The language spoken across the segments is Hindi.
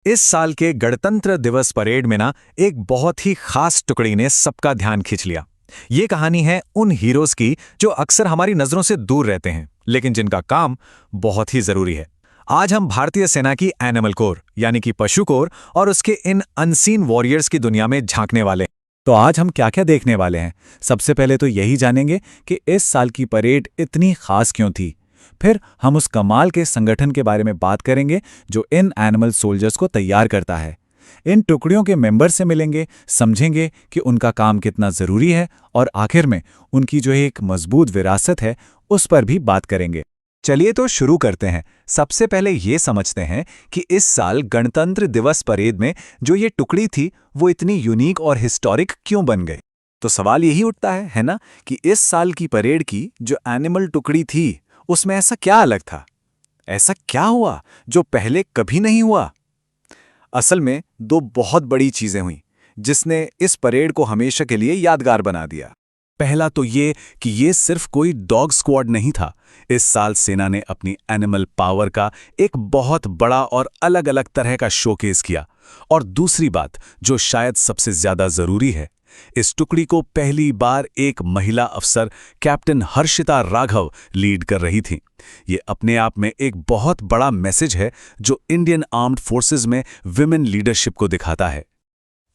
इस साल के गणतंत्र दिवस परेड में ना एक बहुत ही खास टुकड़ी ने सबका ध्यान खींच लिया। ये कहानी है उन हीरोज की जो अक्सर हमारी नजरों से दूर रहते हैं, लेकिन जिनका काम बहुत ही जरूरी है। आज हम भारतीय सेना की एनिमल कोर यानी कि पशु कोर और उसके इन अनसीन वॉरियर्स की दुनिया में झांकने वाले हैं। तो आज हम क्या क्या देखने वाले हैं? सबसे पहले तो यही जानेंगे कि इस साल की परेड इतनी खास क्यों थी। फिर हम उस कमाल के संगठन के बारे में बात करेंगे जो इन एनिमल सोल्जर्स को तैयार करता है। इन टुकड़ियों के मेंबर से मिलेंगे, समझेंगे कि उनका काम कितना जरूरी है और आखिर में उनकी जो एक मजबूत विरासत है उस पर भी बात करेंगे। चलिए तो शुरू करते हैं। सबसे पहले ये समझते हैं कि इस साल गणतंत्र दिवस परेड में जो ये टुकड़ी थी वो इतनी यूनिक और हिस्टोरिक क्यों बन गई। तो सवाल यही उठता है ना, कि इस साल की परेड की जो एनिमल टुकड़ी थी उसमें ऐसा क्या अलग था? ऐसा क्या हुआ जो पहले कभी नहीं हुआ? असल में दो बहुत बड़ी चीजें हुईं जिसने इस परेड को हमेशा के लिए यादगार बना दिया। पहला तो ये कि ये सिर्फ कोई डॉग स्क्वाड नहीं था। इस साल सेना ने अपनी एनिमल पावर का एक बहुत बड़ा और अलग अलग तरह का शोकेस किया। और दूसरी बात जो शायद सबसे ज्यादा जरूरी है, इस टुकड़ी को पहली बार एक महिला अफसर कैप्टन हर्षिता राघव लीड कर रही थी। ये अपने आप में एक बहुत बड़ा मैसेज है जो इंडियन आर्म्ड फोर्सेस में विमेन लीडरशिप को दिखाता है।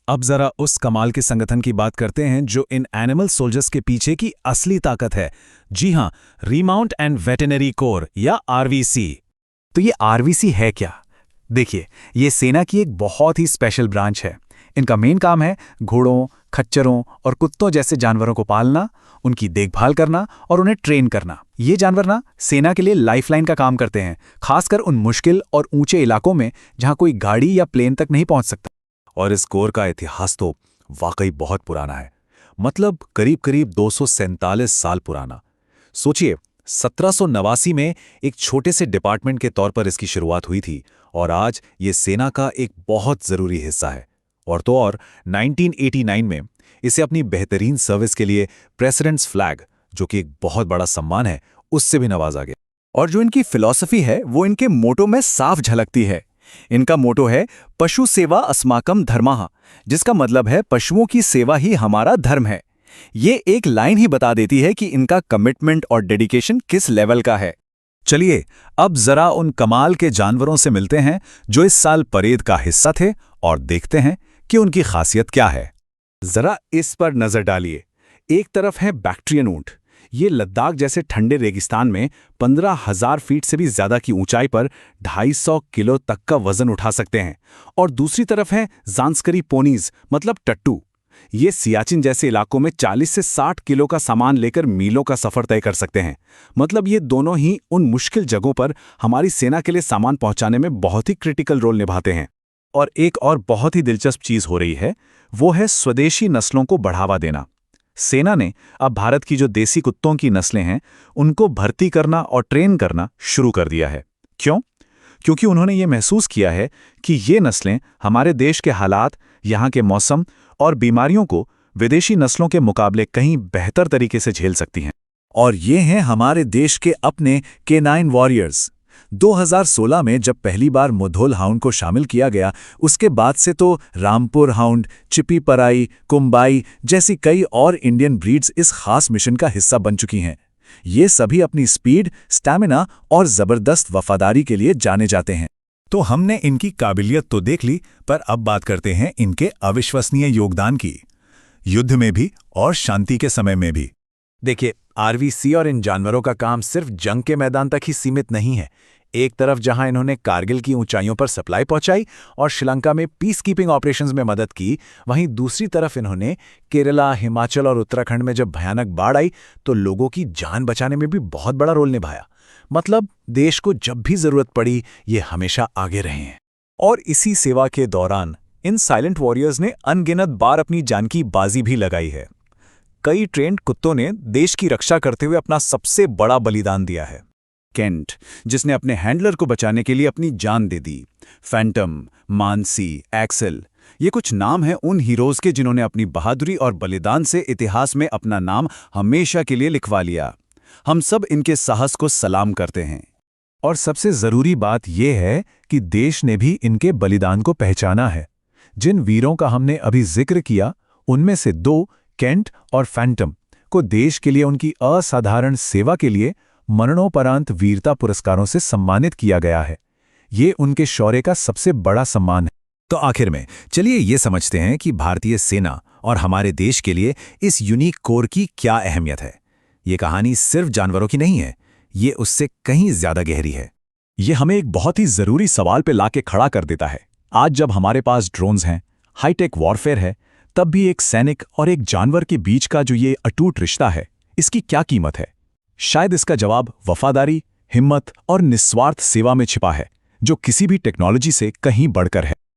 अब जरा उस कमाल के संगठन की बात करते हैं जो इन एनिमल सोल्जर्स के पीछे की असली ताकत है। जी हां, रीमाउंट एंड वेटरनरी कोर या आरवीसी। तो ये आरवीसी है क्या? देखिए, ये सेना की एक बहुत ही स्पेशल ब्रांच है। इनका मेन काम है घोड़ों, खच्चरों और कुत्तों जैसे जानवरों को पालना, उनकी देखभाल करना और उन्हें ट्रेन करना। ये जानवर ना सेना के लिए लाइफलाइन का काम करते हैं, खासकर उन मुश्किल और ऊंचे इलाकों में जहां कोई गाड़ी या प्लेन तक नहीं पहुंच सकता। और इस कोर का इतिहास तो वाकई बहुत पुराना है, मतलब करीब करीब 247 साल पुराना। सोचिए, 1789 में एक छोटे से डिपार्टमेंट के तौर पर इसकी शुरुआत हुई थी और आज ये सेना का एक बहुत जरूरी हिस्सा है। और तो और 1989 में इसे अपनी बेहतरीन सर्विस के लिए प्रेसिडेंट्स फ्लैग, जो कि एक बहुत बड़ा सम्मान है, उससे भी नवाजा गया। और जो इनकी फिलॉसफी है वो इनके मोटो में साफ झलकती है। इनका मोटो है पशु सेवा अस्माकम धर्मः, जिसका मतलब है पशुओं की सेवा ही हमारा धर्म है। ये एक लाइन ही बता देती है कि इनका कमिटमेंट और डेडिकेशन किस लेवल का है। चलिए अब जरा उन कमाल के जानवरों से मिलते हैं जो इस साल परेड का हिस्सा थे और देखते हैं कि उनकी खासियत क्या है। जरा इस पर नजर डालिए। एक तरफ है बैक्ट्रियन ऊंट। ये लद्दाख जैसे ठंडे रेगिस्तान में 15,000 फीट से भी ज्यादा की ऊंचाई पर 250 किलो तक का वजन उठा सकते हैं। और दूसरी तरफ है ज़ांस्करी पोनीज, मतलब टट्टू। ये सियाचिन जैसे इलाकों में 40 से 60 किलो का सामान लेकर मीलों का सफर तय कर सकते हैं। मतलब ये दोनों ही उन मुश्किल जगहों पर हमारी सेना के लिए सामान पहुंचाने में बहुत ही क्रिटिकल रोल निभाते हैं। और एक और बहुत ही दिलचस्प चीज हो रही है, वो है स्वदेशी नस्लों को बढ़ावा देना। सेना ने अब भारत की जो देसी कुत्तों की नस्लें हैं उनको भर्ती करना और ट्रेन करना शुरू कर दिया है। क्यों? क्योंकि उन्होंने ये महसूस किया है कि ये नस्लें हमारे देश के हालात, यहाँ के मौसम और बीमारियों को विदेशी नस्लों के मुकाबले कहीं बेहतर तरीके से झेल सकती हैं। और ये हैं हमारे देश के अपने K9 वॉरियर्स। 2016 में जब पहली बार मुधोल हाउंड को शामिल किया गया, उसके बाद से तो रामपुर हाउंड, चिप्पीपराई, कुंबाई जैसी कई और इंडियन ब्रीड्स इस खास मिशन का हिस्सा बन चुकी हैं। ये सभी अपनी स्पीड, स्टैमिना और जबरदस्त वफादारी के लिए जाने जाते हैं। तो हमने इनकी काबिलियत तो देख ली, पर अब बात करते हैं इनके अविश्वसनीय योगदान की, युद्ध में भी और शांति के समय में भी। देखिए, आरवीसी और इन जानवरों का काम सिर्फ जंग के मैदान तक ही सीमित नहीं है। एक तरफ जहां इन्होंने कारगिल की ऊंचाइयों पर सप्लाई पहुंचाई और श्रीलंका में पीस कीपिंग ऑपरेशंस में मदद की, वहीं दूसरी तरफ इन्होंने केरला, हिमाचल और उत्तराखंड में जब भयानक बाढ़ आई तो लोगों की जान बचाने में भी बहुत बड़ा रोल निभाया। मतलब देश को जब भी जरूरत पड़ी ये हमेशा आगे रहे हैं। और इसी सेवा के दौरान इन साइलेंट वॉरियर्स ने अनगिनत बार अपनी जान की बाजी भी लगाई है। कई ट्रेंड कुत्तों ने देश की रक्षा करते हुए अपना सबसे बड़ा बलिदान दिया है। केंट, जिसने अपने हैंडलर को बचाने के लिए अपनी जान दे दी। फैंटम, मानसी, एक्सेल, ये कुछ नाम हैं उन हीरोज के जिन्होंने अपनी बहादुरी और बलिदान से इतिहास में अपना नाम हमेशा के लिए लिखवा लिया। हम सब इनके साहस को सलाम करते हैं। और सबसे ज़रूरी बात यह है कि देश ने भी इनके बलिदान को पहचाना है। जिन वीरों का हमने अभी जिक्र किया, उनमें से 2, केंट और फैंटम, को देश के लिए उनकी असाधारण सेवा के लिए मरणोपरांत वीरता पुरस्कारों से सम्मानित किया गया है। ये उनके शौर्य का सबसे बड़ा सम्मान है। तो आखिर में चलिए ये समझते हैं कि भारतीय सेना और हमारे देश के लिए इस यूनिक कोर की क्या अहमियत है। ये कहानी सिर्फ जानवरों की नहीं है, ये उससे कहीं ज्यादा गहरी है। ये हमें एक बहुत ही ज़रूरी सवाल पे लाके खड़ा कर देता है। आज जब हमारे पास ड्रोन्स हैं, हाईटेक वॉरफेयर है, तब भी एक सैनिक और एक जानवर के बीच का जो ये अटूट रिश्ता है, इसकी क्या कीमत है? शायद इसका जवाब वफादारी, हिम्मत और निस्वार्थ सेवा में छिपा है, जो किसी भी टेक्नोलॉजी से कहीं बढ़कर है।